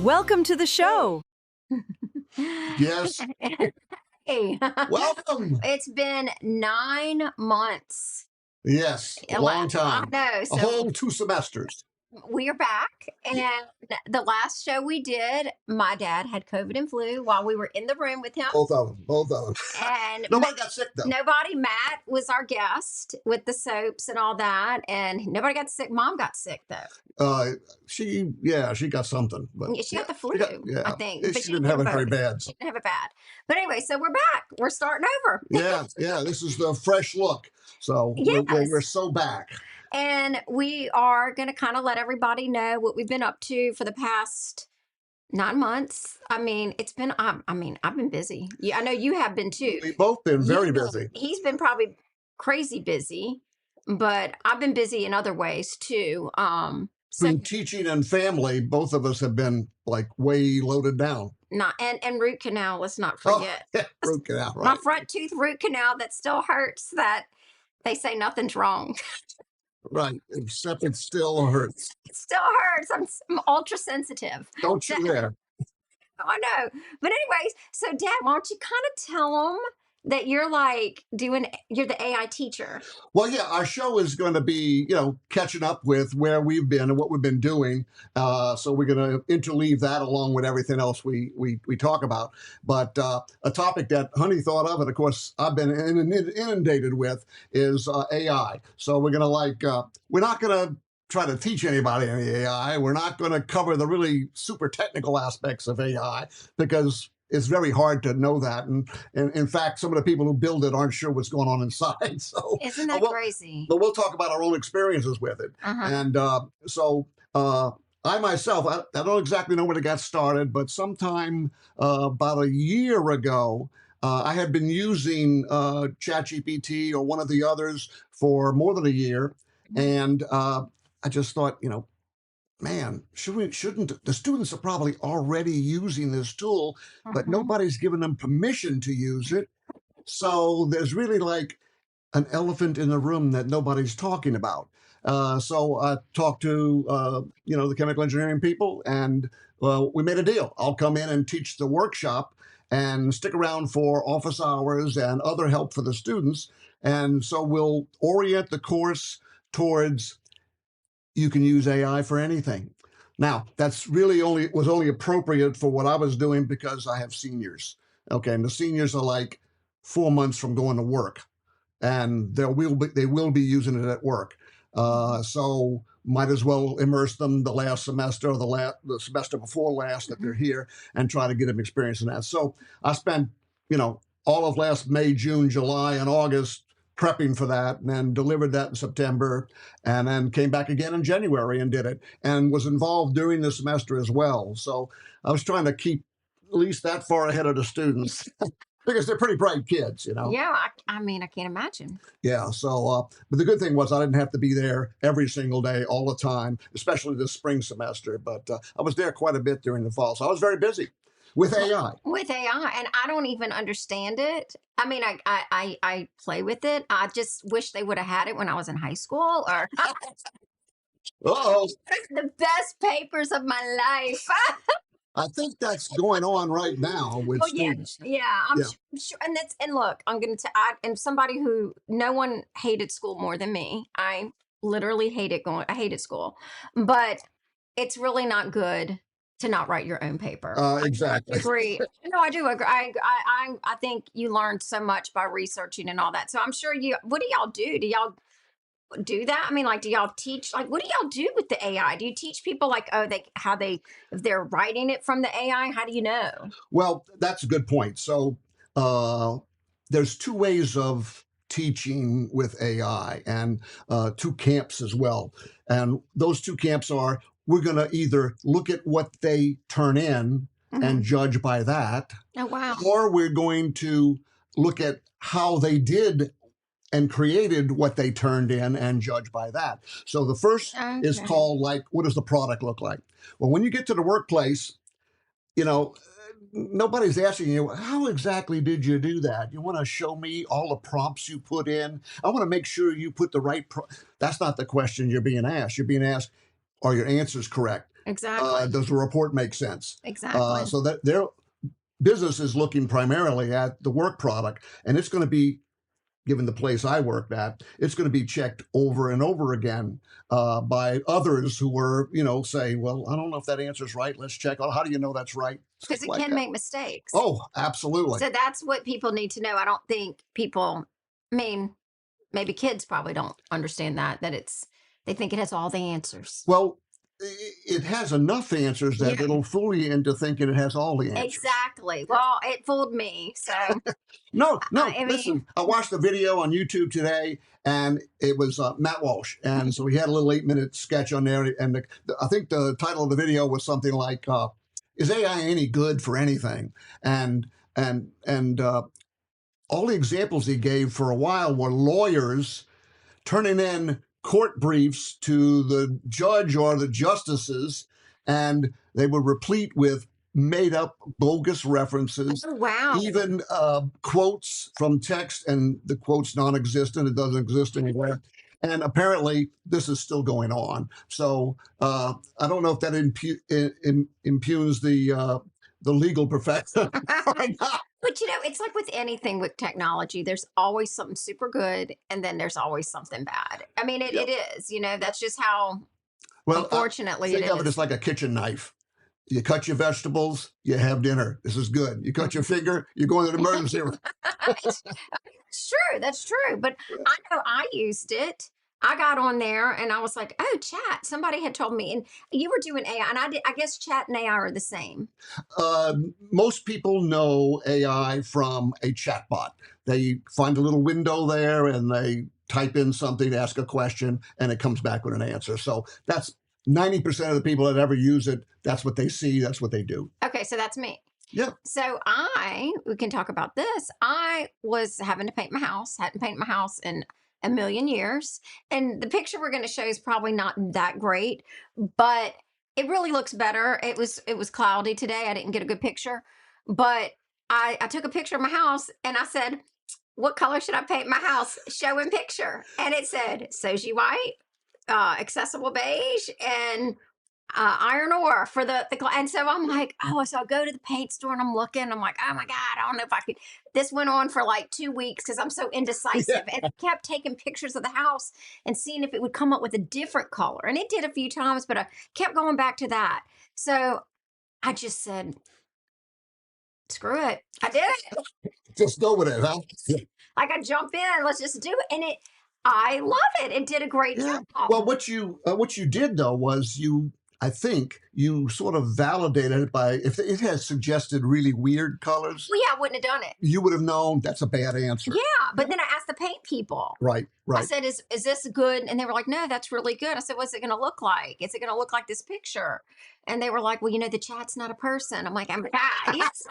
Welcome to the show. Yes. Hey, Welcome. it's been 9 months. Yes. A long time. I know. A So whole 2 semesters. we are back. And the last show we did, my dad had COVID and flu while we were in the room with him. Both of them. Both of them. And Nobody got sick, though. nobody, Matt was our guest with the soaps and all that. And nobody got sick. Mom got sick, though. She got something. But She got the flu, I think. She didn't have it very bad. She didn't have it bad. But anyway, so we're back. We're starting over. Yeah. This is the fresh look. So Yes. we're so back. And we are going to kind of let everybody know what we've been up to for the past 9 months. I mean, I've been busy. Yeah, I know you have been too. We've both been very busy. He's been probably crazy busy, but I've been busy in other ways too. Between teaching and family, both of us have been like way loaded down. And root canal, let's not forget. Oh, yeah, root canal, right. My front tooth root canal that still hurts, that they say nothing's wrong. Right, except it still hurts. It still hurts. I'm ultra sensitive. Don't you dare. I know. But anyways, so Dad, why don't you kind of tell them that you're you're the AI teacher? Well, yeah, our show is going to be, catching up with where we've been and what we've been doing. So we're going to interleave that along with everything else we talk about. But a topic that Honey thought of, and of course I've been inundated with, is AI. So we're going to we're not going to try to teach anybody any AI. We're not going to cover the really super technical aspects of AI because it's very hard to know that. And in fact, some of the people who build it aren't sure what's going on inside. So isn't that crazy? But we'll talk about our own experiences with it. And so I myself, I don't exactly know when it got started, but sometime about a year ago, I had been using ChatGPT or one of the others for more than a year. And I just thought, man, shouldn't the students are probably already using this tool, but nobody's given them permission to use it. So there's really like an elephant in the room that nobody's talking about. So I talked to, the chemical engineering people, and we made a deal. I'll come in and teach the workshop and stick around for office hours and other help for the students. And so we'll orient the course towards you can use AI for anything. Now, that's really was only appropriate for what I was doing because I have seniors. Okay, and the seniors are like 4 months from going to work, and they will be using it at work. So might as well immerse them the last semester or the semester before last that they're here and try to get them experience in that. So I spent, all of last May, June, July, and August prepping for that, and then delivered that in September, and then came back again in January and did it, and was involved during the semester as well. So I was trying to keep at least that far ahead of the students because they're pretty bright kids, Yeah, I can't imagine. Yeah, so, but the good thing was I didn't have to be there every single day, all the time, especially this spring semester, but I was there quite a bit during the fall, so I was very busy. With AI. With AI, and I don't even understand it. I mean, I play with it. I just wish they would have had it when I was in high school, or Uh-oh. the best papers of my life. I think that's going on right now with students. I'm sure. And look, I am somebody who no one hated school more than me. I literally I hated school, but it's really not good to not write your own paper. Exactly. I agree. No, I do agree. I think you learned so much by researching and all that. So I'm sure what do y'all do? Do y'all do that? I mean, like, do y'all teach, like, what do y'all do with the AI? Do you teach people like, if they're writing it from the AI, how do you know? Well, that's a good point. So there's 2 ways of teaching with AI, and 2 camps as well. And those 2 camps are, we're going to either look at what they turn in and judge by that. Oh, wow. Or we're going to look at how they did and created what they turned in and judge by that. So the first is called, like, what does the product look like? Well, when you get to the workplace, nobody's asking you, how exactly did you do that? You want to show me all the prompts you put in? I want to make sure you put the right That's not the question you're being asked. You're being asked, are your answers correct? Exactly. Does the report make sense? Exactly. So that their business is looking primarily at the work product, and it's going to be, given the place I worked at, it's going to be checked over and over again by others who were, saying, "Well, I don't know if that answer's right. Let's check. Oh, how do you know that's right?" Stuff Because it like can that. make mistakes. Oh, absolutely. So that's what people need to know. I don't think people, I mean, maybe kids probably don't understand that they think it has all the answers. Well, it has enough answers that Yeah, it'll fool you into thinking it has all the answers. exactly. Well, it fooled me. So, No, no. I mean, Listen, I watched a video on YouTube today, and it was Matt Walsh, and so he had a little 8-minute sketch on there, and I think the title of the video was something like "Is AI any good for anything?" And and all the examples he gave for a while were lawyers turning in court briefs to the judge or the justices, and they were replete with made up bogus references, oh, wow. even quotes from text, and the quote's non existent, it doesn't exist anywhere. And apparently, this is still going on. So I don't know if that impugns the legal profession or not. But it's like with anything with technology, there's always something super good and then there's always something bad. I mean, it, Yep. it is, that's just how, Well, unfortunately, it think of it is. as like a kitchen knife. You cut your vegetables, you have dinner. This is good. You cut your finger, you're going to the emergency room. It's true. That's true. But I know I used it. I got on there and I was like, oh, chat. Somebody had told me, and you were doing AI, and I guess chat and AI are the same. Most people know AI from a chatbot. They find a little window there and they type in something, ask a question, and it comes back with an answer. So that's 90% of the people that ever use it. That's what they see. That's what they do. Okay, so that's me. Yeah. So we can talk about this. I was having to paint my house, hadn't painted my house in a million years. And the picture we're going to show is probably not that great, but it really looks better. It was cloudy today. I didn't get a good picture, but I took a picture of my house and I said, what color should I paint my house? Show in picture. And it said Soji white, accessible beige, and iron ore for and so I'm like, oh, so I go to the paint store and I'm looking, I'm like, oh my God, I don't know if I could. This went on for like 2 weeks because I'm so indecisive, Yeah. and I kept taking pictures of the house and seeing if it would come up with a different color, and it did a few times, but I kept going back to that. So I just said, screw it, I did it. Just go with it, huh? Yeah. Like, I jump in, let's just do it, and I love it. It did a great Yeah. job. Well, what you did though was I think you sort of validated it by, if it has suggested really weird colors, Well, yeah, I wouldn't have done it. you would have known that's a bad answer. Yeah, but Yeah. then I asked the paint people. Right, I right. said, is this good? And they were like, no, that's really good. I said, what's it going to look like? Is it going to look like this picture? And they were like, well, the chat's not a person. I'm like, I'm God. Yes.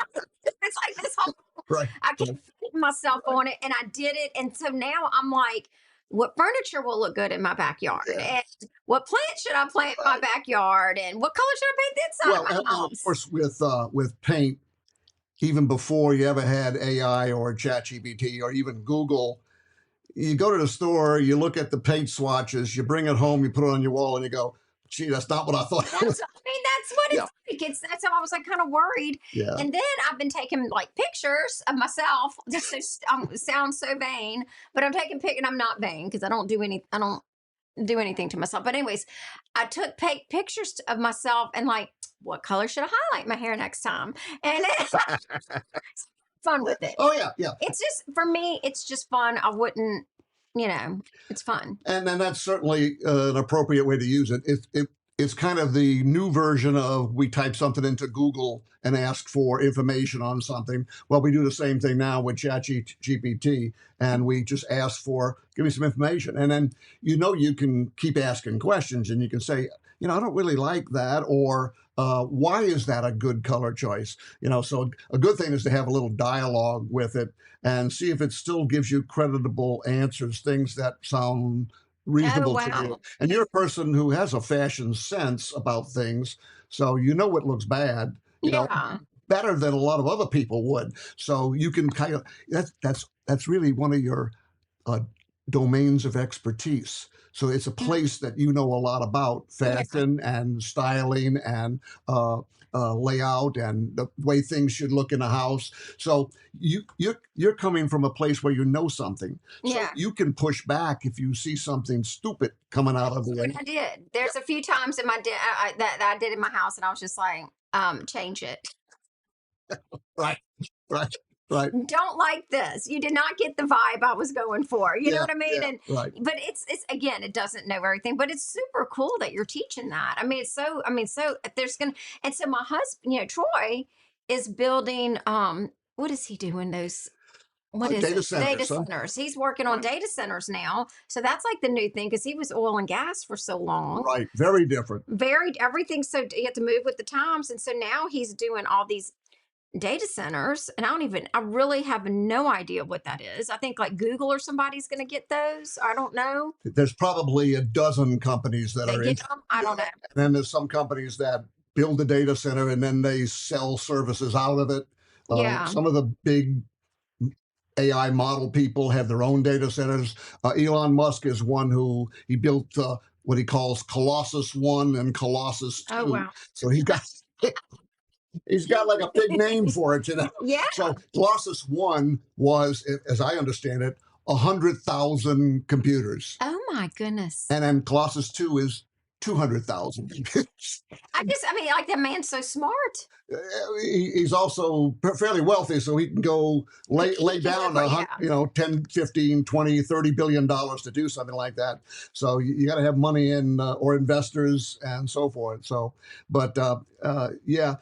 It's like this whole, Right. I kept putting myself on it and I did it. And so now I'm like, what furniture will look good in my backyard? Yeah. And what plant should I plant in my backyard? And what color should I paint the inside Well, of and my of house? course, with paint, even before you ever had AI or ChatGPT or even Google, you go to the store, you look at the paint swatches, you bring it home, you put it on your wall, and you go, "Gee, that's not what I thought." That's what Yeah, it's like. That's how I was like kind of worried. yeah, And then I've been taking like pictures of myself. This is sounds so vain, but I'm taking and I'm not vain because I don't do anything to myself. But anyways, I took pictures of myself and like, what color should I highlight my hair next time? And fun with it. oh yeah, yeah. It's just for me, it's just fun. I wouldn't, it's fun. And then that's certainly an appropriate way to use it. It's kind of the new version of, we type something into Google and ask for information on something. Well, we do the same thing now with ChatGPT, and we just ask for, give me some information. And then, you can keep asking questions and you can say, I don't really like that, or why is that a good color choice? So a good thing is to have a little dialogue with it and see if it still gives you creditable answers, things that sound Oh, reasonable to you. wow. And you're a person who has a fashion sense about things, so you know what looks bad, Yeah. better than a lot of other people would. So you can kind of, that's really one of your uh, domains of expertise. So it's a place that you know a lot about Yeah. fashion and styling and uh, layout and the way things should look in a house. So you're coming from a place where you know something, so Yeah. you can push back if you see something stupid coming out of What the. I did. There's a few times in my that I did in my house, and I was just like, change it. Right, right, right. Don't like this. You did not get the vibe I was going for. You know Yeah, what I mean? yeah, And right. but it's again, it doesn't know everything, but it's super cool that you're teaching that. I mean, it's so I mean, so there's gonna and so my husband, Troy is building what is he doing? Those what is Data it? Data centers, huh? centers. He's working on Right, data centers now. So that's like the new thing because he was oil and gas for so long. right. Very different. Very everything's so you have to move with the times. And so now he's doing all these data centers, and I really have no idea what that is. I think like Google or somebody's going to get those. I don't know. There's probably a dozen companies that They are get in. them. I don't Yeah, know. and then there's some companies that build a data center and then they sell services out of it. Yeah. Some of the big AI model people have their own data centers. Elon Musk is one who he built what he calls Colossus One and Colossus Oh Two. wow. So he's got like a big name for it, you know. Yeah. So Colossus One was, as I understand it, 100,000 computers, Oh my goodness. and then Colossus Two is 200,000 computers. I mean, like that man's so smart. He's also fairly wealthy, so he can go lay He can down afford, yeah. 10, 15, 20, $30 billion to do something like that. So you got to have money in or investors and so forth. So, but yeah,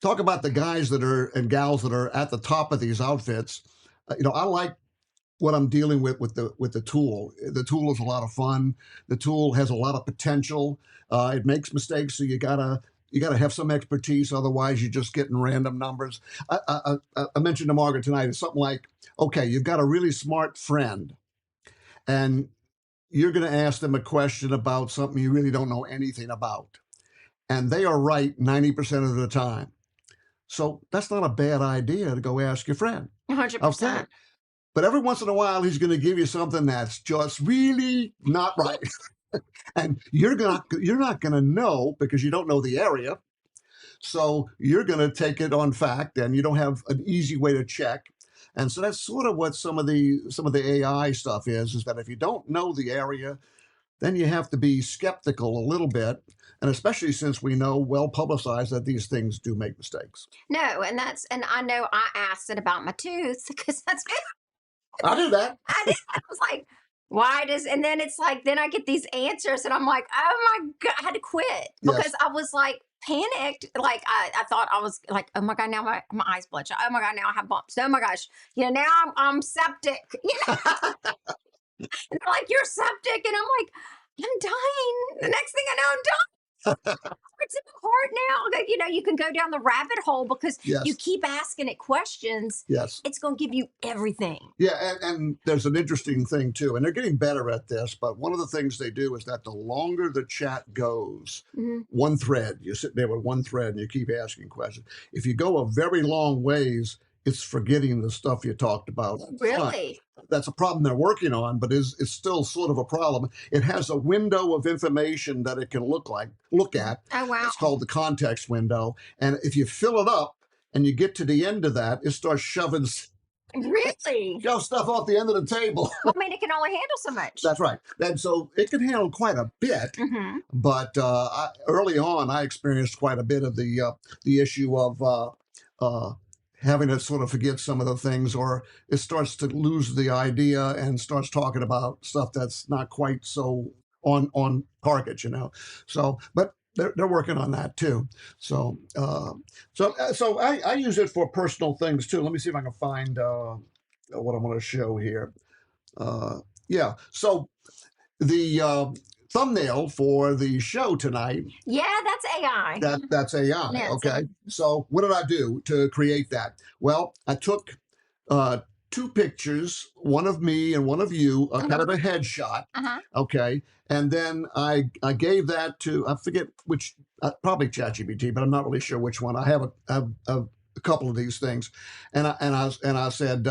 talk about the guys that are and gals that are at the top of these outfits. I like what I'm dealing with the tool. The tool is a lot of fun. The tool has a lot of potential. It makes mistakes, so you gotta have some expertise. Otherwise, you're just getting random numbers. I mentioned to Margaret tonight. It's something like, okay, you've got a really smart friend, and you're going to ask them a question about something you really don't know anything about, and they are right 90% of the time. So that's not a bad idea to go ask your friend. 100%. Okay. But every once in a while, he's going to give you something that's just really not right, and you're not going to know because you don't know the area. So you're going to take it on fact, and you don't have an easy way to check. And so that's sort of what some of the AI stuff is that if you don't know the area, then you have to be skeptical a little bit, and especially since we know well publicized that these things do make mistakes. No, and I know I asked it about my tooth because that's I do that. I did. I was like, why does, and then it's like, then I get these answers, and I'm like, oh my God, I had to quit because Yes. I was like panicked. Like, I thought I was like, oh my God, now my eyes bloodshot. Oh my God, now I have bumps. Oh my gosh, now I'm septic. And they're like, you're septic. And I'm like, I'm dying. The next thing I know, I'm dying. It's in my heart now. Like, you can go down the rabbit hole because you Yes. keep asking it questions. Yes. It's going to give you everything. Yeah, and there's an interesting thing too, and they're getting better at this. But one of the things they do is that the longer the chat goes, Mhm. one thread, you sit there with one thread and you keep asking questions. If you go a very long ways, it's forgetting the stuff you talked about. Fine. Really? That's a problem they're working on, but it's still sort of a problem. It has a window of information that it can look at. Oh, wow. It's called the context window, and if you fill it up and you get to the end of that, it starts shoving Really? shove stuff off the end of the table. Well, I mean, it can only handle so much. That's right. And so it can handle quite a bit. Hmm. But early on, I experienced quite a bit of the issue of having to sort of forget some of the things, or it starts to lose the idea and starts talking about stuff that's not quite so on target. So, but they're working on that too. So I use it for personal things too. Let me see if I can find what I'm going to show here. Yeah. So the thumbnail for the show tonight, Yeah, that's AI. that's AI. Yeah, Okay. So what did I do to create that? Well, I took uh, two pictures, one of me and one of you, kind of a headshot. uh-huh. Okay. And then I gave that to, I forget which, probably ChatGPT, but I'm not really sure which one. I have a couple of these things, and I said,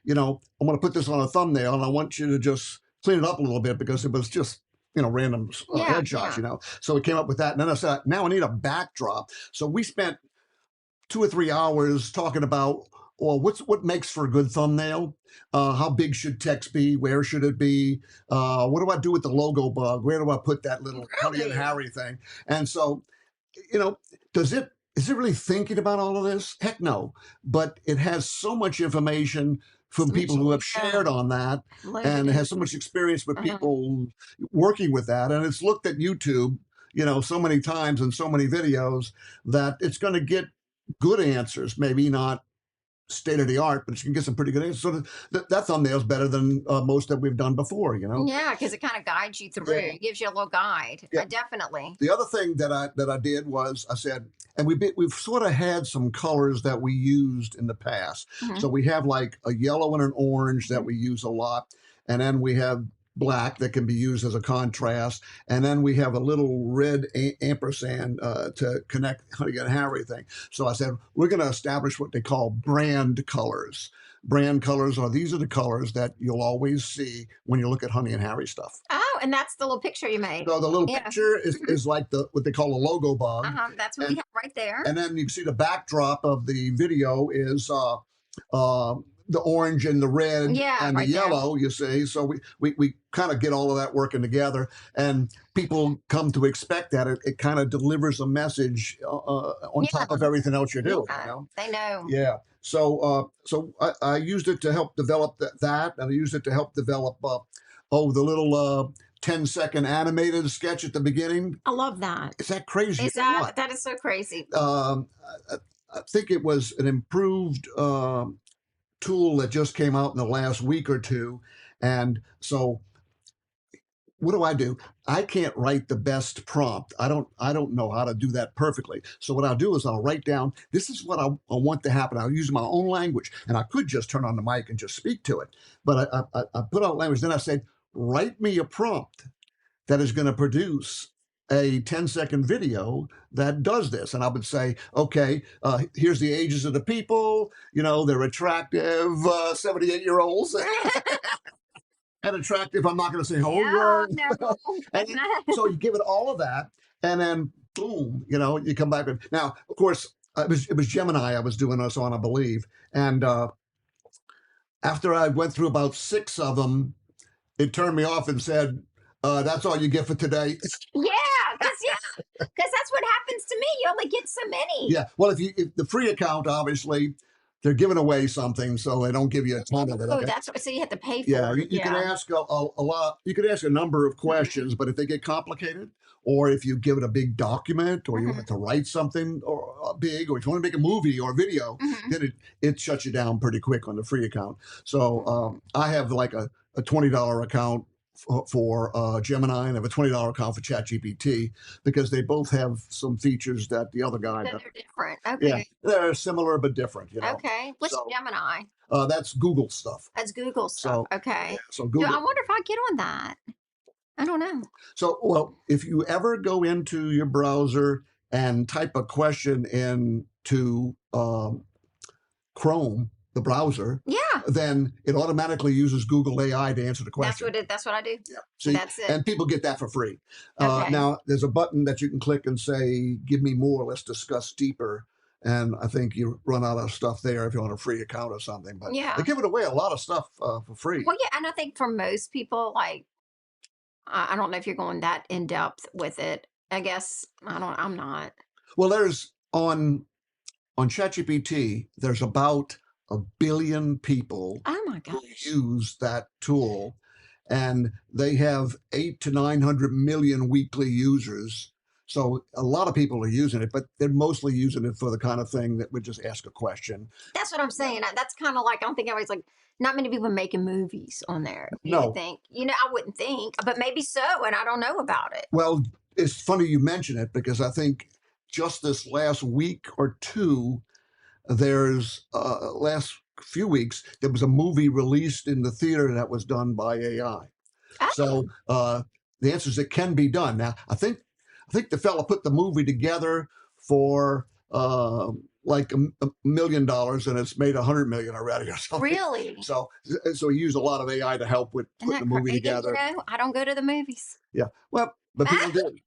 I'm going to put this on a thumbnail, and I want you to just clean it up a little bit because it was just random Yeah, headshots. yeah. So we came up with that, and then I said, now I need a backdrop. So we spent 2 or 3 hours talking about, well, what makes for a good thumbnail? How big should text be? Where should it be? What do I do with the logo bug? Where do I put that little Honey and Really? Harry thing? And so, you know, does it is it really thinking about all of this? Heck no. But it has so much information from So people much, who have yeah, shared on that, loaded and it in. has so much experience with Uh-huh. people working with that. And it's looked at YouTube, so many times and so many videos that it's going to get good answers, maybe not state of the art, but you can get some pretty good answers. So that thumbnail is better than most that we've done before. Yeah, because it kind of guides you through. Yeah. It gives you a little guide. Yeah. Definitely. The other thing that I did was I said, and we've sort of had some colors that we used in the past. Hmm. So we have like a yellow and an orange that Hmm. we use a lot, and then we have black that can be used as a contrast, and then we have a little red ampersand to connect Honey and Harry thing. So I said we're going to establish what they call brand colors. Brand colors are these are the colors that you'll always see when you look at Honey and Harry stuff. Oh, and that's the little picture you made. So the little Yeah. picture is, Hmm. is like what they call a logo bug, That's what we and have right there. and then you can see the backdrop of the video is the orange and the red Yeah, and the right there. yellow. You see, so we kind of get all of that working together, and people come to expect that it kind of delivers a message on Yeah, top of everything else you're doing. yeah. They know. Yeah. So I used it to help develop that, and I used it to help develop the little 10-second animated sketch at the beginning. I love that. Is that crazy Is or that what? that is so crazy? I, I think it was an improved tool that just came out in the last week or two, and so what do I do? I can't write the best prompt. I don't know how to do that perfectly. So what I'll do is I'll write down this is what I want to happen. I'll use my own language, and I could just turn on the mic and just speak to it. But I put out language. Then I said, write me a prompt that is going to produce a 10-second video that does this. And I would say, okay, here's the ages of the people. They're attractive 78-year-olds. And attractive. I'm not going to say how old you Yeah, are. no. And so you give it all of that, and then boom, you come back. Now, of course, it was Gemini I was doing this on, I believe. And after I went through about 6 of them, it turned me off and said, "That's all you get for today." Because that's what happens to me. You only get so many. Yeah. Well, if the free account, obviously, they're giving away something, so they don't give you a ton of it. Oh, Okay. that's what. So you have to pay Yeah, for it. you can Yeah. ask a lot. You can ask a number of Mhm. questions, but if they get complicated, or if you give it a big document, or you want Mhm. it to write something or big, or if you want to make a movie or video, Mhm. then it shuts you down pretty quick on the free account. So I have like a $20 account for Gemini, and I have a $20 account for ChatGPT because they both have some features that the other guy That does. they're different. Yeah, Okay. they're similar but different. Okay. What's So Gemini? that's Google stuff. That's Google stuff. So yeah, Okay. so Do I Google. wonder if I get on that? I don't know. So, well, if you ever go into your browser and type a question into Chrome, the browser, Yeah. then it automatically uses Google AI to answer the That's question. what it. That's what I do. Yeah. See, That's it. and people get that for free. Okay. Now, there's a button that you can click and say, "Give me more. Let's discuss deeper." And I think you run out of stuff there if you're on a free account or something. But they Yeah. give it away a lot of stuff for free. Well, yeah, and I think for most people, like I don't know if you're going that in depth with it. I guess I don't. I'm not. Well, there's on ChatGPT, there's about 1 billion people Oh my who gosh. use that tool, and they have 8 to 900 million weekly users. So a lot of people are using it, but they're mostly using it for the kind of thing that would just ask a question. That's what I'm Yeah. saying. That's kind of like I'm thinking always like not many people making movies on there. Do you No, think? I wouldn't think, but maybe so, and I don't know about it. well, it's funny you mention it because I think just this last week or two, there's last few weeks there was a movie released in the theater that was done by AI. Oh, So the answer is it can be done. Now I think the fella put the movie together for like $1 million, and it's made 100 million already or something. Really? So he used a lot of AI to help with Isn't putting the that movie crazy? You together. know, I don't go to the movies. Yeah, well, but people Ah, did.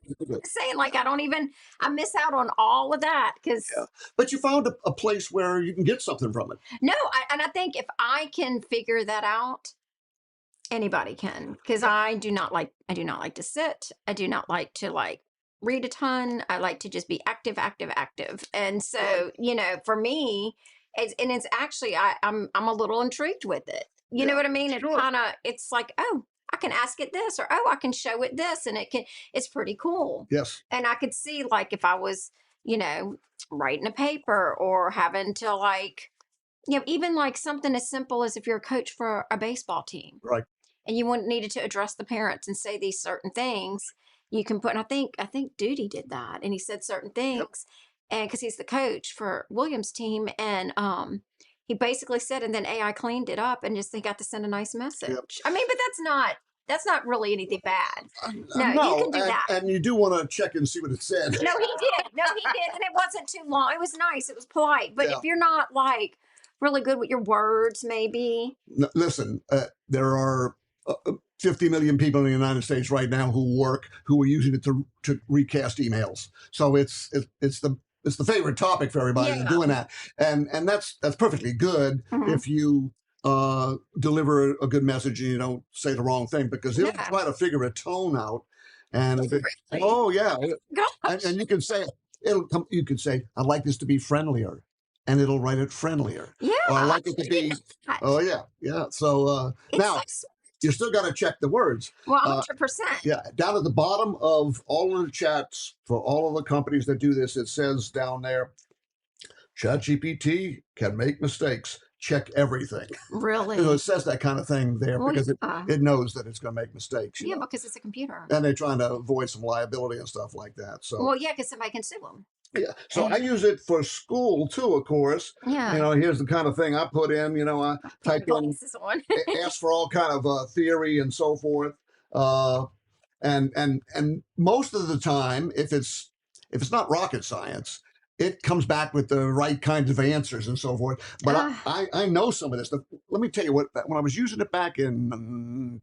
People did. saying like I miss out on all of that Yeah, because but you found a place where you can get something from it. no, and I think if I can figure that out, anybody can. Because Yeah, I do not like to sit. I do not like to like read a ton. I like to just be active, active, active. And right. so, for me, it's actually I'm a little intrigued with it. You know Yeah, what I mean? sure. It's like, oh, I can ask it this, or oh, I can show it this, and it's pretty cool. Yes, And I could see like if I was, you know, writing a paper or having to like, even like something as simple as if you're a coach for a baseball team right. and you needed to address the parents and say these certain things, you can put. And I think Duty did that, and he said certain Yep, things, and because he's the coach for Williams' team, and he basically said, and then AI cleaned it up, and just they got to send a nice yep. message. I mean, but that's not really anything bad. No, you No, can do that. and you do want to check and see what it said. No, he did. No, he did, and it wasn't too long. It was nice. It was polite. But Yeah. if you're not like really good with your words, maybe. Listen, there are 50 million people in the United States right now who are using it to recast emails. So it's the favorite topic for everybody. They're Yeah. doing that, and that's perfectly good Hmm. if you deliver a good message and you don't say the wrong thing, because it'll Yeah. try to figure a tone out. And if it, Really. oh yeah, and Gosh. you can say it'll come. You can say, "I'd like this to be friendlier," and it'll write it friendlier. Yeah, Or, "I'd I like it to did be." that. Oh yeah, yeah. So It's so now sweet. you still got to check the words. Well, Uh, 100%. yeah, down at the bottom of all of the chats for all of the companies that do this, it says down there, ChatGPT can make mistakes. Check everything. It Really? says that kind of thing there Well, because it, yeah. it knows that it's going to make mistakes, Yeah, because it's a computer. and they're trying to avoid some liability and stuff like that. So Well, yeah, because somebody can sue them. yeah, so I And use it for school too, of course. yeah, Here's the kind of thing I put in. I put your type in, glasses on. ask for all kind of theory and so forth. Uh, and most of the time, if it's not rocket science, it comes back with the right kinds of answers and so forth. But uh, I know some of this stuff. Let me tell you what. When I was using it back in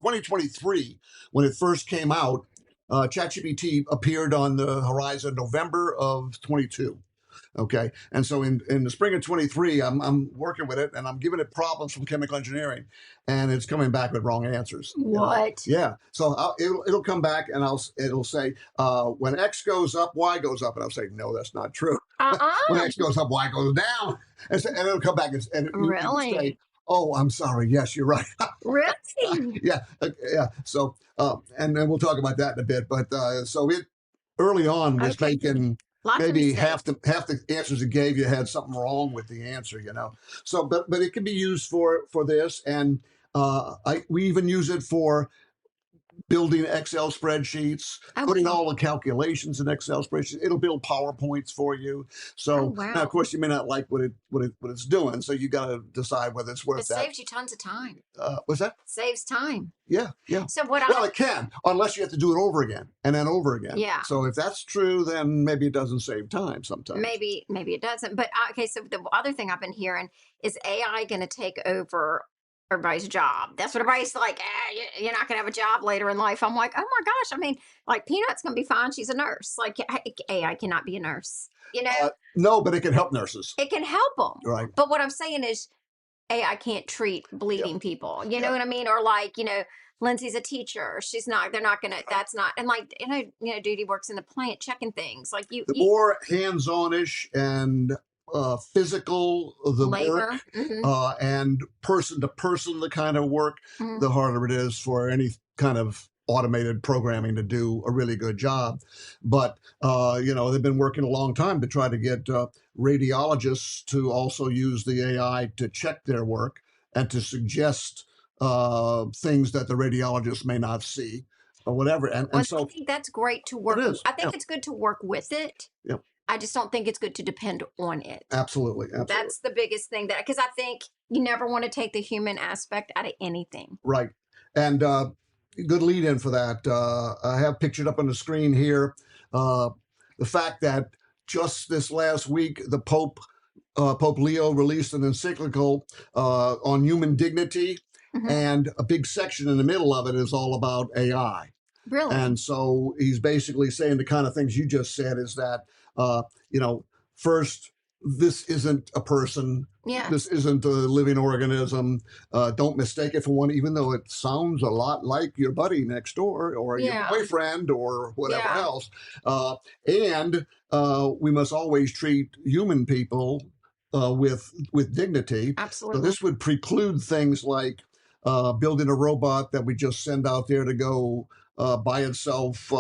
2023, when it first came out, ChatGPT appeared on the horizon November of 22. Okay. And so in the spring of 23, I'm working with it and I'm giving it problems from chemical engineering, and it's coming back with wrong answers. what? Yeah. So it'll come back and it'll say, when X goes up, Y goes up. And I'll say, no, that's not true. When Uh-uh. X goes up, Y goes down. And it'll come back and you can say, Really? oh, I'm sorry. Yes, you're right. Really? Yeah. Yeah. So, and then we'll talk about that in a bit. But so it early on was Okay. making Lots of maybe half mistakes. the answers it gave you had something wrong with the answer. So but it can be used for this, and we even use it for building Excel spreadsheets, Oh, putting wow. all the calculations in Excel spreadsheets. It'll build PowerPoints for you. Oh, So now, of wow. course, you may not like what it's doing, so you got to decide whether it's It worth that. saves you tons of time. Was that? Saves time. Yeah, yeah. So what Well, I it can, unless you have to do it over again and then over again. yeah, So if that's true, then maybe it doesn't save time sometimes. maybe it doesn't. But okay, so the other thing I've been hearing is AI going to take over everybody's job. That's what everybody's like. You're not going to have a job later in life. I'm like, oh my gosh. I mean, like Peanut's going to be fine. She's a nurse. Like AI cannot be a nurse. No, but it can help nurses. It can help them. Right. But what I'm saying is, AI can't treat Yeah. bleeding people. You know Yeah. what I mean? Or like, Lindsay's a teacher. She's not. They're not gonna. That's not. And like, Duty works in the plant checking things. Like The more hands-on-ish and physical the labor. work, and person to person the kind of work, Mhm. the harder it is for any kind of automated programming to do a really good job. But they've been working a long time to try to get radiologists to also use the AI to check their work and to suggest things that the radiologist may not see or whatever. And Well, and I so think that's great to it work. is. I Yeah. think it's good to work with it. Yeah. I just don't think it's good to depend on it. Absolutely. Absolutely. That's the biggest thing because I think you never want to take the human aspect out of anything. Right. And good lead in for that. I have pictured up on the screen here the fact that just this last week, the Pope Leo released an encyclical on human dignity, Hmm. and a big section in the middle of it is all about AI. Really? And so he's basically saying the kind of things you just said is that, uh, you know, first, this isn't a person. This Yes. isn't a living organism. Don't mistake it for one, even though it sounds a lot like your buddy next door or your Yeah. boyfriend or whatever Yeah. else. And we must always treat human people with dignity. So Absolutely. this would preclude things like building a robot that we just send out there to go by itself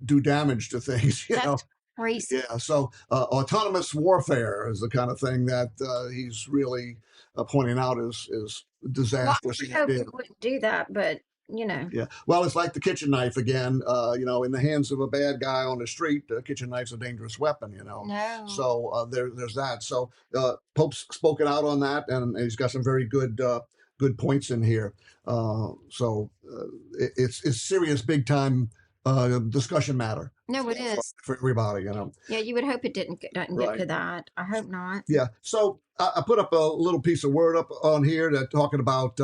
do damage to things, you know. That's crazy. Yeah, so autonomous warfare is the kind of thing that he's really pointing out is Well, disastrous I hope idea. it wouldn't do that, but Yeah, well, it's like the kitchen knife again. In the hands of a bad guy on the street, the kitchen knife's a dangerous weapon. no. So there's that. So Pope's spoken out on that, and he's got some very good points in here. It's serious, big time discussion matter No, it is. for everybody. Yeah, you would hope it doesn't get Right. to that. I hope not. Yeah. So I put up a little piece of word up on here that talking about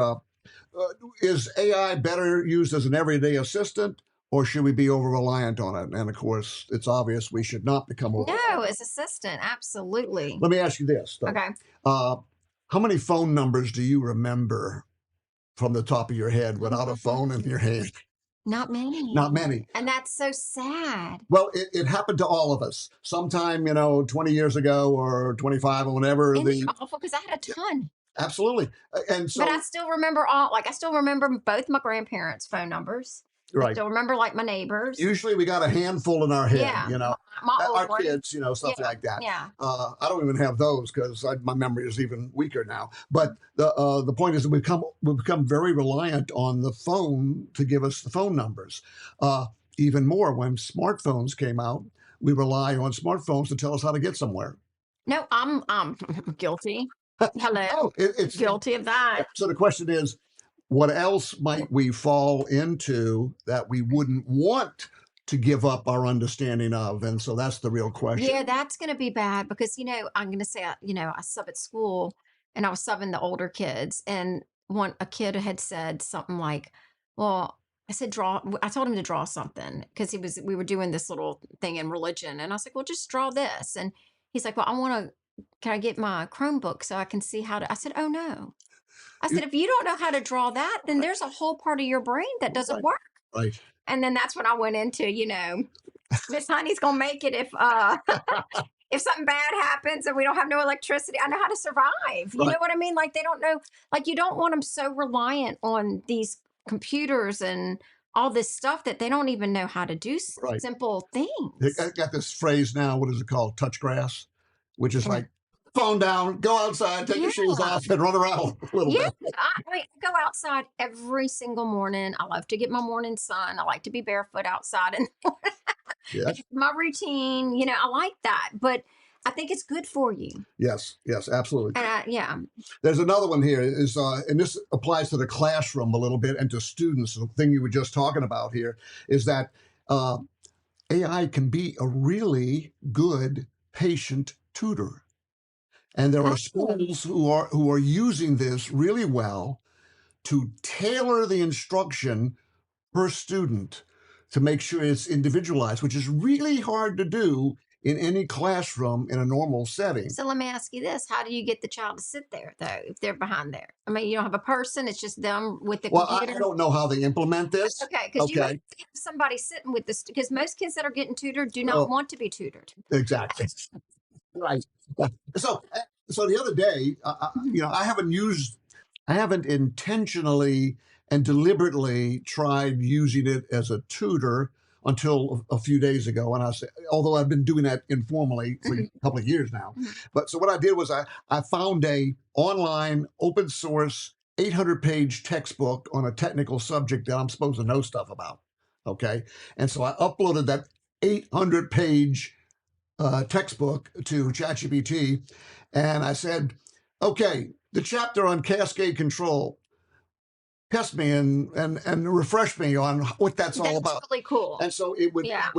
is AI better used as an everyday assistant, or should we be over reliant on it? And of course, it's obvious we should not become over No, reliant. as assistant, absolutely. Let me ask you this, though. Okay. Uh, how many phone numbers do you remember from the top of your head without a phone in your hand? Not Not many. many. And that's so sad. Well, it happened to all of us sometime, 20 years ago or 25 or whenever. Isn't it awful? Because I had a ton. Absolutely. And But I so, still remember all, like, I still remember both my grandparents' phone numbers. I right. still remember, like, my neighbors. Usually we got a handful in our head, Yeah. My old our one. kids, stuff Yeah. like that. Yeah. I don't even have those because my memory is even weaker now. But the point is, we've become very reliant on the phone to give us the phone numbers. Even more when smartphones came out, we rely on smartphones to tell us how to get somewhere. No, I'm guilty. Hello. Oh, it's Guilty of that. so the question is, what else might we fall into that we wouldn't want to give up our understanding of? And so that's the real question. Yeah, that's going to be bad because, I'm going to say, I sub at school and I was subbing the older kids. And a kid had said something like, well, I told him to draw something because we were doing this little thing in religion. And I was like, well, just draw this. And he's like, well, can I get my Chromebook so I can see how to, I said, oh no. I said, You- if you don't know how to draw that, then there's a whole part of your brain that doesn't Right, work. right. And then that's when I went into, Miss Honey's gonna make it if if something bad happens and we don't have no electricity. I know how to survive. You know Right, what I mean? Like they don't know, like you don't want them so reliant on these computers and all this stuff that they don't even know how to do right. simple I things. got this phrase now. What is it called? Touch grass, which is Yeah. like phone down, go outside, take your shoes Yeah. off, and run around a little Yeah, bit. I go outside every single morning. I love to get my morning sun. I like to be barefoot outside, and Yeah. my routine. I like that, but I think it's good for you. Yes. Yes. Absolutely. And yeah, There's another one here is, and this applies to the classroom a little bit and to students. The thing you were just talking about here is that uh, AI can be a really good patient tutor, and there are oh, schools who are using this really well to tailor the instruction per student to make sure it's individualized, which is really hard to do in any classroom in a normal setting. so let me ask you this: how do you get the child to sit there though if they're behind there? I mean, you don't have a person; it's just them with the Well, I computer. don't know how they implement this. Okay, because you have Okay. to have somebody sitting with this. Because most kids that are getting tutored do not Oh, want to be tutored. exactly. Right. Yeah. So the other day, Mhm. I haven't intentionally and deliberately tried using it as a tutor until a few days ago. And although I've been doing that informally for a Mhm. couple of years now, Mhm. but so what I did was I found a online open source 800-page textbook on a technical subject that I'm supposed to know stuff about. Okay. And so I uploaded that 800-page textbook to ChatGPT, and I said, "Okay, the chapter on cascade control, test me and refresh me on what that's all That's about." really cool. And so it would Yeah.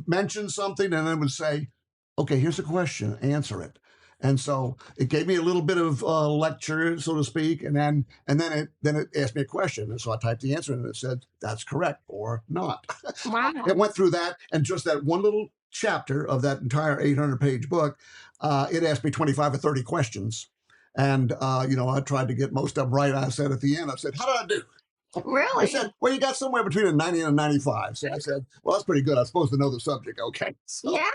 mention something, and then it would say, okay, here's a question, answer it. And so it gave me a little bit of lecture, so to speak, and then it asked me a question, and so I typed the answer, and it said that's correct or not. It Wow. went through that, and just that one little chapter of that entire 800-page book, it asked me 25 or 30 questions, and I tried to get most of them right. I said at the end, I said, "How did I do?" They Really? said, "Well, you got somewhere between a 90 and a 95." So I said, "Well, that's pretty good. I'm supposed to know the subject." Okay. So, Yeah.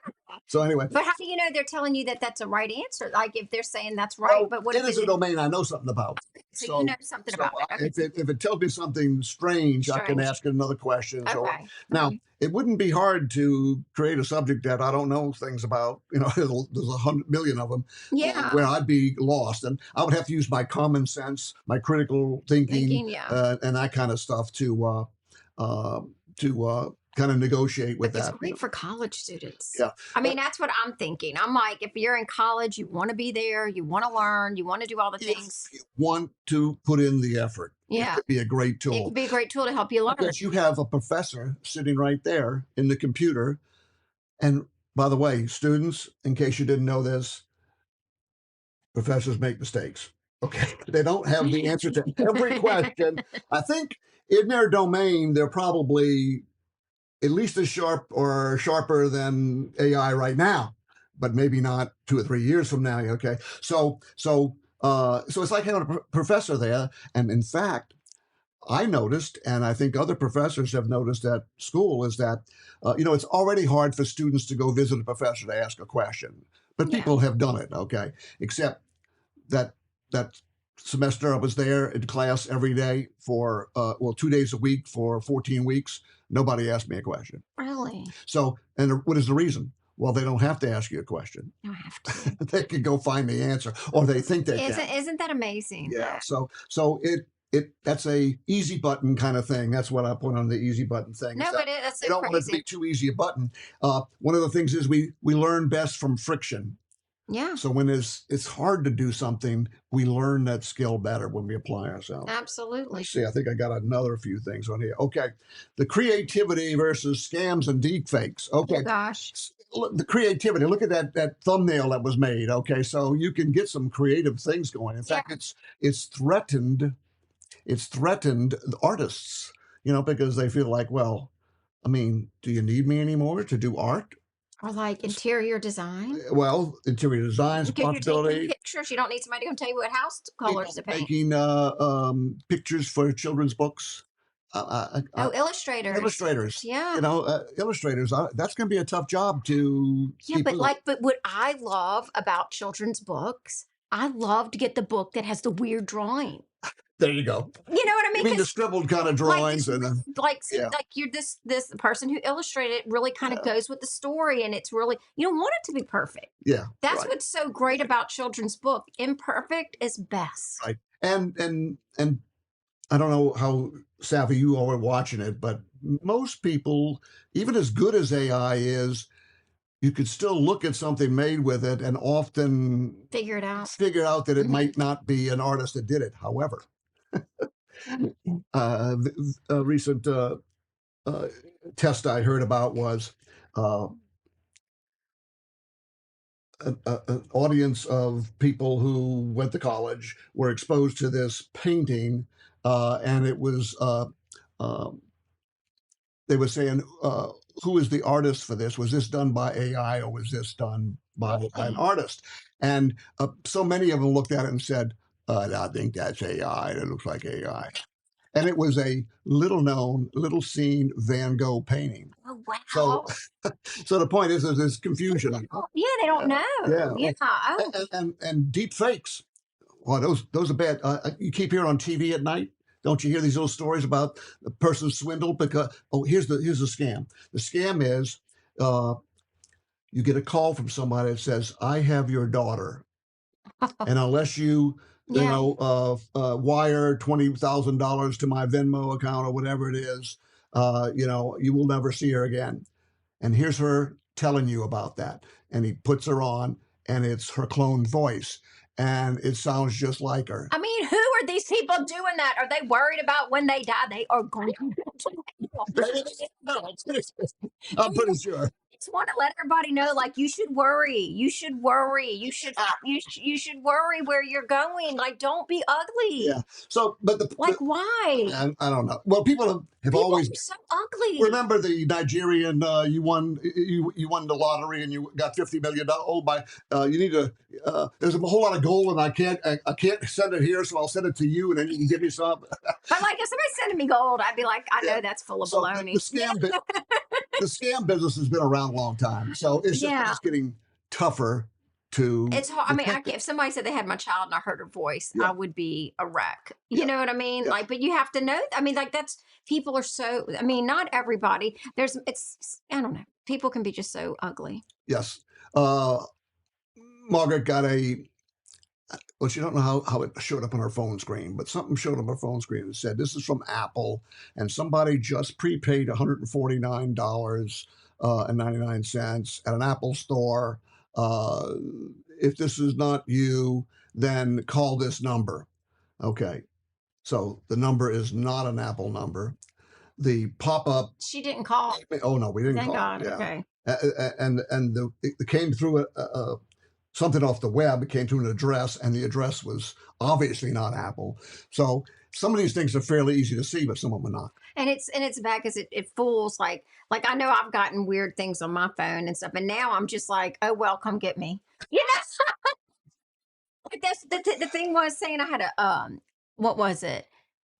so anyway, But how do you know they're telling you that that's a right answer? Like if they're saying that's right, well, but what it if is it a is? domain I know something about. So you know So, something so about it. Okay. if it tells me something strange, I can Strange. ask it another question. So Okay. now it wouldn't be hard to create a subject that I don't know things about. There's 100 million of them, Yeah. where I'd be lost, and I would have to use my common sense, my critical thinking, Thinking, yeah. and that kind of stuff uh, to kind of negotiate with But it's that. great for college students. Yeah, I but mean, that's what I'm thinking. I'm like, if you're in college, you want to be there, you want to learn, you want to do all the if things. you want to put in the effort, it Yeah. could be a great It tool. could be a great tool to help you learn. Because you have a professor sitting right there in the computer. And by the way, students, in case you didn't know this, professors make mistakes. Okay. They don't have the answer to every question. I think in their domain, they're probably at least as sharp or sharper than AI right now, but maybe not 2 or 3 years from now. Okay. So it's like having a professor there. And in fact, I noticed, and I think other professors have noticed at school, is that it's already hard for students to go visit a professor to ask a question, but Yeah. people have done it. Okay, except that semester I was there in class every day for 2 days a week for 14 weeks. Nobody asked me a question. Really? So, and what is the reason? Well, they don't have to ask you a question. You don't have to. They can go find the answer, or they think they Isn't can. isn't that amazing? Yeah. So that's a easy button kind of thing. That's what I put on the easy button thing. Is No, that but that's they so don't want it to be crazy. too easy a button. One of the things is we learn best from friction. Yeah, So when it's hard to do something, we learn that skill better when we apply ourselves. absolutely. Let's see. I think I got another few things on here. Okay, the creativity versus scams and deepfakes. Oh Okay, gosh. the creativity. Look at that thumbnail that was made. Okay, so you can get some creative things going. In Yeah. fact, it's threatened artists, because they feel like, well, I mean, do you need me anymore to do art? Or like interior design. Well, interior design's a Because you're taking possibility. pictures, you don't need somebody to come tell you what house colors People to paint. making pictures for children's books. Oh, illustrators. Illustrators, Yeah. illustrators. That's going to be a tough job to Yeah, keep. but what I love about children's books, I love to get the book that has the weird drawing. There you go. You know what I You mean? mean the Because scribbled kind of like this, drawings and like see, yeah, like you're this person who illustrated it really kind of yeah, goes with the story, and it's really you don't want it to be perfect. yeah, That's right, what's so great about children's book. Imperfect is best. right. And I don't know how savvy you are watching it, but most people, even as good as AI is, you could still look at something made with it and often Figure it out. figure out that it Mhm. might not be an artist that did it. However, a recent uh, test I heard about was uh, an audience of people who went to college were exposed to this painting, and it was um, they were saying, who is the artist for this? Was this done by AI or was this done by an Really? artist? And so many of them looked at it and said, I think that's AI. It looks like AI. And it was a little known, little seen Van Gogh painting. Oh So, wow. so the point is, there's this confusion. Yeah, they don't Yeah, yeah. know. Yeah. Oh, And deep fakes. Oh, those are bad. You keep hearing on TV at night. Don't you hear these little stories about a person swindled because here's the scam. The scam is uh, you get a call from somebody that says, "I have your daughter, and unless you yeah. wire $20,000 to my Venmo account or whatever it is, you will never see her again." And here's her telling you about that. And he puts her on, and it's her cloned voice, and it sounds just like her. I mean, who are these people doing that? Are they worried about when they die? They are going to No, I'm pretty sure. just want to let everybody know, like, you should worry. You should worry. You should worry where you're going. Like, don't be Yeah. ugly. So, but Like, why? I don't know. Well, people have People always are so ugly. remember the Nigerian. You won the lottery and you got $50 million. Oh my! You need to. There's a whole lot of gold, and I can't send it here, so I'll send it to you, and then you can give me some. But like, if somebody's sending me gold, I'd be like, I Yeah. know that's full of So baloney. the scam business has been around a long time. So it's just Yeah. it's getting tougher to It's hard. I mean, detect if it. somebody said they had my child and I heard her voice, Yeah. I would be a wreck. You Yeah. know what I mean? Yeah. Like, but you have to know. I mean, like, that's people are so. I mean, not everybody. I don't know. People can be just so ugly. Yes. Uh, Margaret got a. Well, she don't know how it showed up on her phone screen, but something showed up on her phone screen and said, "This is from Apple, and somebody just prepaid $149.99 at an Apple store. Uh, if this is not you, then call this number." Okay, so the number is not an Apple number. The pop up. She didn't call. Oh no, we didn't Thank call. God. Yeah, Okay. it came through something off the web. It came to an address, and the address was obviously not Apple. So some of these things are fairly easy to see, but some of them are not. And it's bad because it fools like I know I've gotten weird things on my phone and stuff, and now I'm just like, oh well, come get me. You know, like the thing was saying I had a what was it,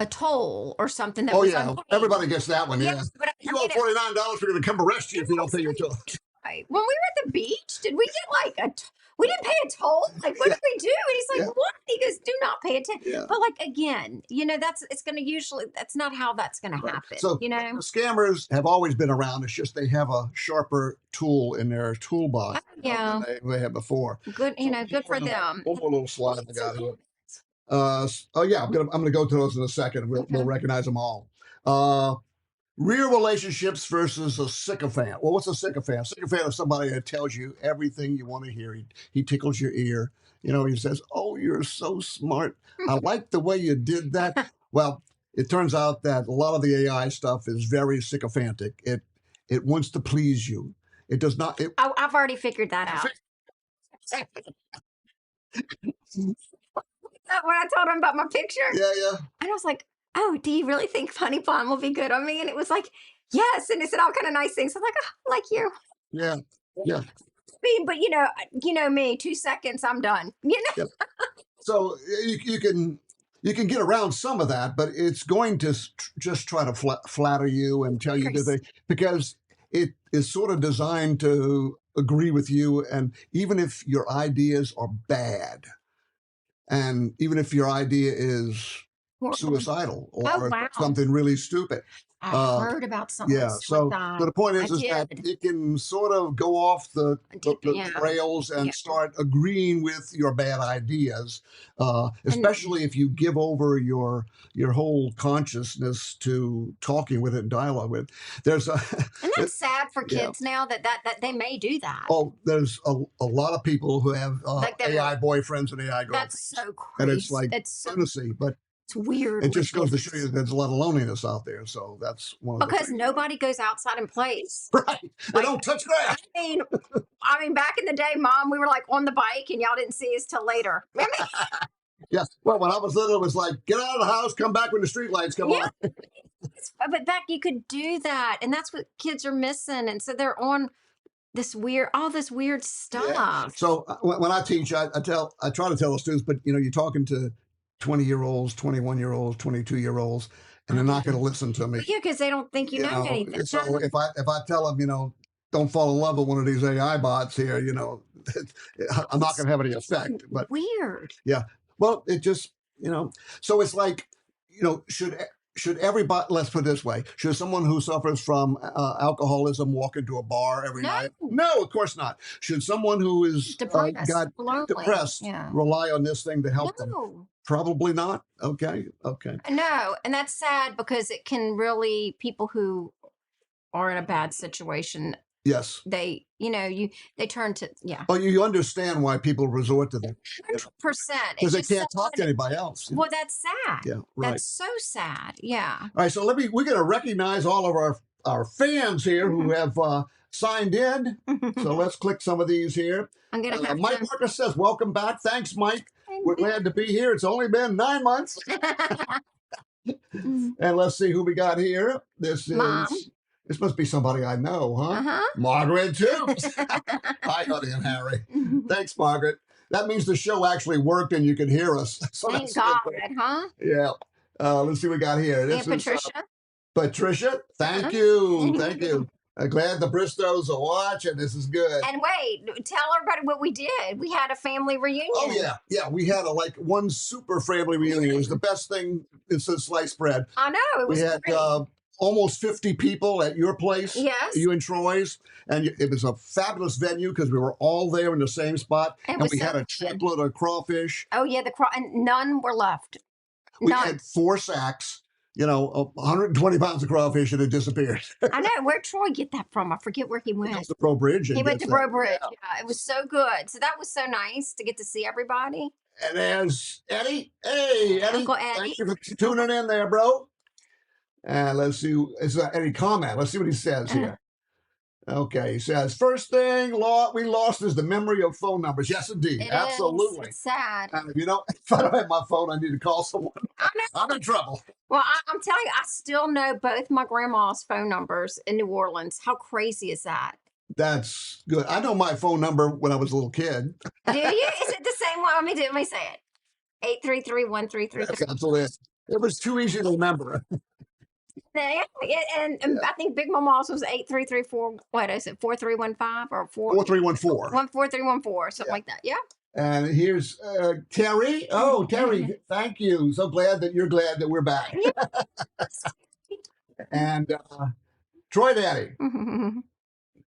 a toll or something that Oh was yeah, unpaid. everybody gets that one. Yeah, Yeah, but I you owe mean, $49. We're going to come arrest you if you don't pay your toll. right. When we were at the beach, did we get like we didn't pay a toll? Like, what Yeah, did we do? And he's yeah, like, what? He goes, do not pay attention. yeah. But like, again, it's going to usually, that's not how that's going to Right. happen, So you the know? scammers have always been around. It's just they have a sharper tool in their toolbox Yeah. than they had before. Good, So good for them. one more little slide I got here. Oh yeah, I'm gonna go to those in a second. We'll recognize them all. Uh, Real relationships versus a sycophant. Well, what's a sycophant? Sycophant is somebody that tells you everything you want to hear. He tickles your ear. He says, "Oh, you're so smart. I like the way you did that." Well, it turns out that a lot of the AI stuff is very sycophantic. It wants to please you. It does not. I've already figured that out. When I told him about my picture, Yeah, yeah. and I was like, "Oh, do you really think Funny Pond will be good on me?" And it was like, "Yes," and it said all kind of nice things. I was like, oh, "I like you." Yeah, yeah. I mean, but you know me. 2 seconds, I'm done. You know. Yeah. So you can get around some of that, but it's going to just try to flatter you and tell you good things because it is sort of designed to agree with you, and even if your ideas are bad, and even if your idea is suicidal Oh or wow! something really stupid. I heard about something Yeah, like so that. the point I is that did. it can sort of go off the Yeah. rails and Yeah. start agreeing with your bad ideas, And especially if you give over your whole consciousness to talking with it and dialogue with it. There's a and that's sad for yeah. kids now that they may do that. Oh, there's a lot of people who have Like that. AI boyfriends and AI That's girlfriends, so and crazy. it's like It's so, fantasy, but it's weird. it with just goes to show kids. you that there's a lot of loneliness out there. So that's one of the Because things. nobody goes outside and plays. Right. They Like, don't touch grass. I mean, back in the day, Mom, we were like on the bike, and y'all didn't see us till later. I mean, Yeah. Well, when I was little, it was like, get out of the house, come back when the street lights come yeah, on. but back you could do that, and that's what kids are missing, and so they're on all this weird Yeah. stuff. So when I teach, I try to tell the students, but you're talking to 20-year-olds, 21-year-olds, 22-year-olds, and they're not going to listen to me. Yeah, because they don't think you know anything. So if I tell them, don't fall in love with one of these AI bots here, I'm not going to have any effect. But Weird. yeah, well, it just, so it's like, should everybody, let's put it this way, should someone who suffers from alcoholism walk into a bar every night? No, of course not. Should someone who is Depressed, lonely. depressed Yeah. rely on this thing to help them? No. Probably not. Okay. No, and that's sad because it can really people who are in a bad situation, Yes. they turn to Oh, you understand why people resort to them 100%. because they It's can't just talk to sad. anybody else. Well, that's sad. Yeah, right. That's so sad. Yeah. All right, so we're going to recognize all of our fans here who have signed in. So let's click some of these here. I'm gonna have Mike to. Marcus says, welcome back. Thanks, Mike. We're glad to be here. It's only been 9 months. And let's see who we got here. Mom. This must be somebody I know, huh? Uh-huh. Margaret Toops. Hi, honey and Harry. Thanks, Margaret. That means the show actually worked and you could hear us. So Thank that's God, good. huh? Yeah. Let's see what we got here. This And is Patricia. Patricia. Thank you. Thank you. Glad the Bristos are watching. This is good. And wait, tell everybody what we did. We had a family reunion. Oh yeah, yeah. We had one super family reunion. It was the best thing since sliced bread. I know it We was had great. almost 50 people at your place. Yes. You and Troy's, and it was a fabulous venue because we were all there in the same spot, and we had a triplet of crawfish. Oh yeah, and none were left. We had 4 sacks. 120 pounds of crawfish, and it disappeared. I know. Where'd Troy get that from? I forget where he went. The Pro Bridge. He went to Pro Bridge. Yeah, it was so good. So that was so nice to get to see everybody. And there's Eddie. Hey, Eddie. Uncle Eddie. Thank you for tuning in there, bro. And let's see. Is there any comment? Let's see what he says here. Okay, he says, first thing we lost is the memory of phone numbers. Yes, indeed. Absolutely. It's sad. And if I don't have my phone, I need to call someone. I'm in trouble. Well, I'm telling you, I still know both my grandma's phone numbers in New Orleans. How crazy is that? That's good. I know my phone number when I was a little kid. Do you? Is it the same one? Let me say it. 833-1333. Absolutely. It was too easy to remember. And I think Big Mama also was 833-4. What is it? 4315 or 4314. 4314, something like that. Yeah. And here's Terry. Oh, Terry, thank you. So glad that we're back. And Troy Daddy,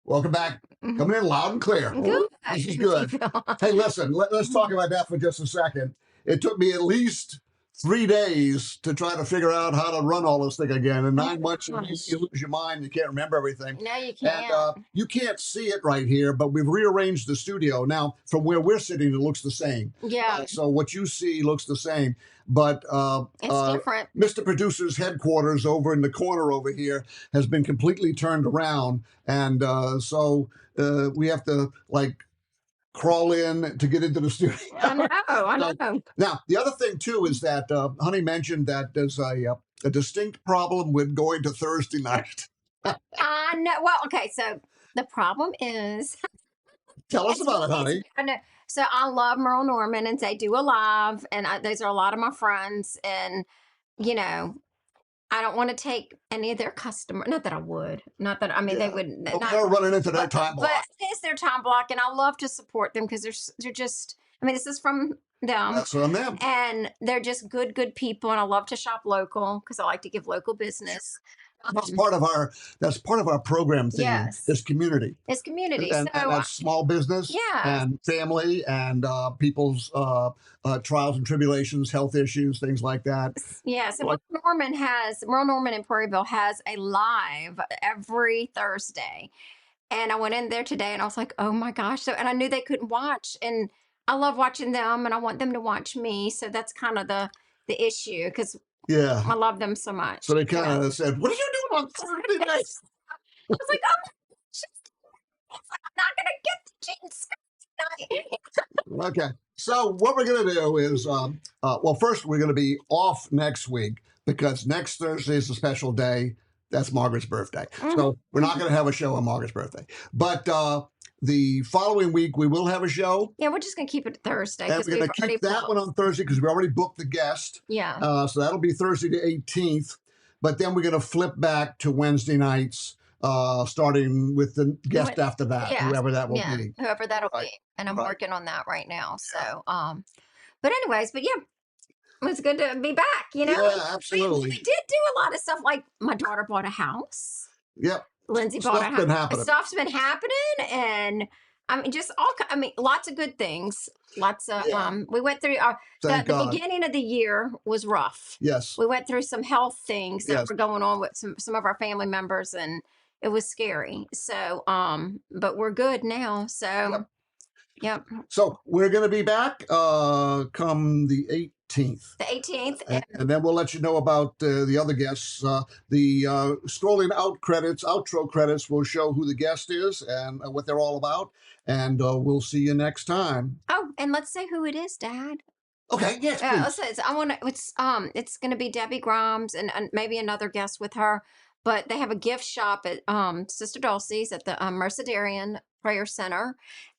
welcome back. Coming in loud and clear. Good. This is good. Hey, listen, let's talk about that for just a second. It took me at least 3 days to try to figure out how to run all this thing again. In 9 months, you lose your mind. You can't remember everything. No, you can't. And you can't see it right here, but we've rearranged the studio. Now, from where we're sitting, it looks the same. Yeah. So what you see looks the same. But it's different. Mr. Producer's headquarters over in the corner over here has been completely turned around. And so we have to crawl in to get into the studio. I know. Now, the other thing, too, is that Honey mentioned that there's a distinct problem with going to Thursday night. I know. Well, okay, so the problem is... Tell us about it, honey. I know. So I love Merle Norman, and they do a live, and those are a lot of my friends, and, I don't want to take any of their customers. Not that I would. Not that, they wouldn't. They're running into their time block. But it is their time block, and I love to support them because they're just, this is from them. That's from them. And they're just good people, and I love to shop local because I like to give local business. That's part of our program theme. Yes. Is community. It's community. And that's small business and family and people's trials and tribulations, health issues, things like that. Yeah. So Merle Norman in Prairieville has a live every Thursday. And I went in there today and I was like, oh my gosh. And I knew they couldn't watch. And I love watching them and I want them to watch me. So that's kind of the issue because I love them so much. So they kind of said, what are you doing on Thursday nights? I was like, I'm not going to get the jeans tonight. Okay. So what we're going to do is, first we're going to be off next week because next Thursday is a special day. That's Margaret's birthday. So we're not going to have a show on Margaret's birthday. But the following week, we will have a show. Yeah, we're just going to keep it Thursday. And we're going to keep that one on Thursday because we already booked the guest. Yeah. So that'll be Thursday the 18th. But then we're going to flip back to Wednesday nights, starting with the guest after that, whoever that will be. Whoever that'll be. And I'm working on that right now. So, but yeah. It was good to be back, Yeah, absolutely. We did do a lot of stuff, like my daughter bought a house. Yep. Lindsay bought a house. Stuff's been happening, and lots of good things. Lots of we went through the beginning of the year was rough. Yes. We went through some health things that were going on with some of our family members, and it was scary. So, but we're good now. So. Yep. So we're going to be back come the 18th. The 18th. And then we'll let you know about the other guests. The scrolling outro credits will show who the guest is and what they're all about. And we'll see you next time. Oh, and let's say who it is, Dad. Okay, yes, Let's please. say I want to. It's going to be Debbie Grimes and maybe another guest with her. But they have a gift shop at Sister Dulcie's at the Mercedarian Prayer Center,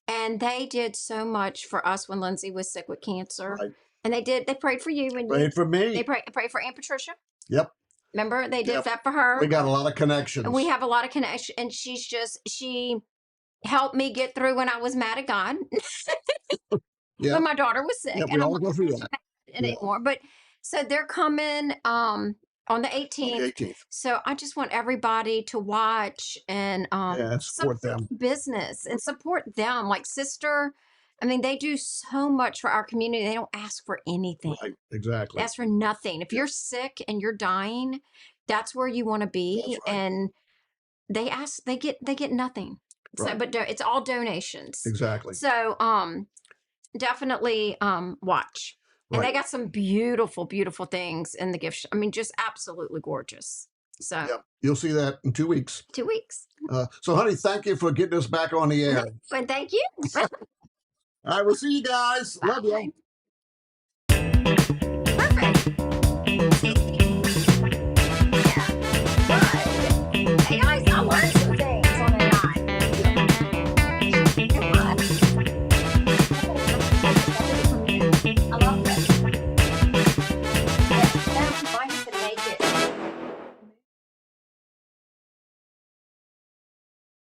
and they did so much for us when Lindsay was sick with cancer. Right. And they prayed for you when Prayed for me. They prayed for Aunt Patricia. Yep. Remember, they did Yep. that for her. We got a lot of connections. We have a lot of connection, and she helped me get through when I was mad at God. Yeah. When my daughter was sick. Yep, we all go through that. Anymore. But so they're coming on the 18th. On the 18th. So I just want everybody to watch and support them. Business and support them. Like Sister, I mean, they do so much for our community. They don't ask for anything. Right, exactly. They ask for nothing. If you're sick and you're dying, that's where you want to be. That's right. And they get nothing. Right. So, but it's all donations. Exactly. So definitely watch. And Right. they got some beautiful, beautiful things in the gift shop. I mean, just absolutely gorgeous. So Yep. You'll see that in 2 weeks. 2 weeks. So, honey, thank you for getting us back on the air. And thank you. All right, we'll see you guys. Love you. Perfect.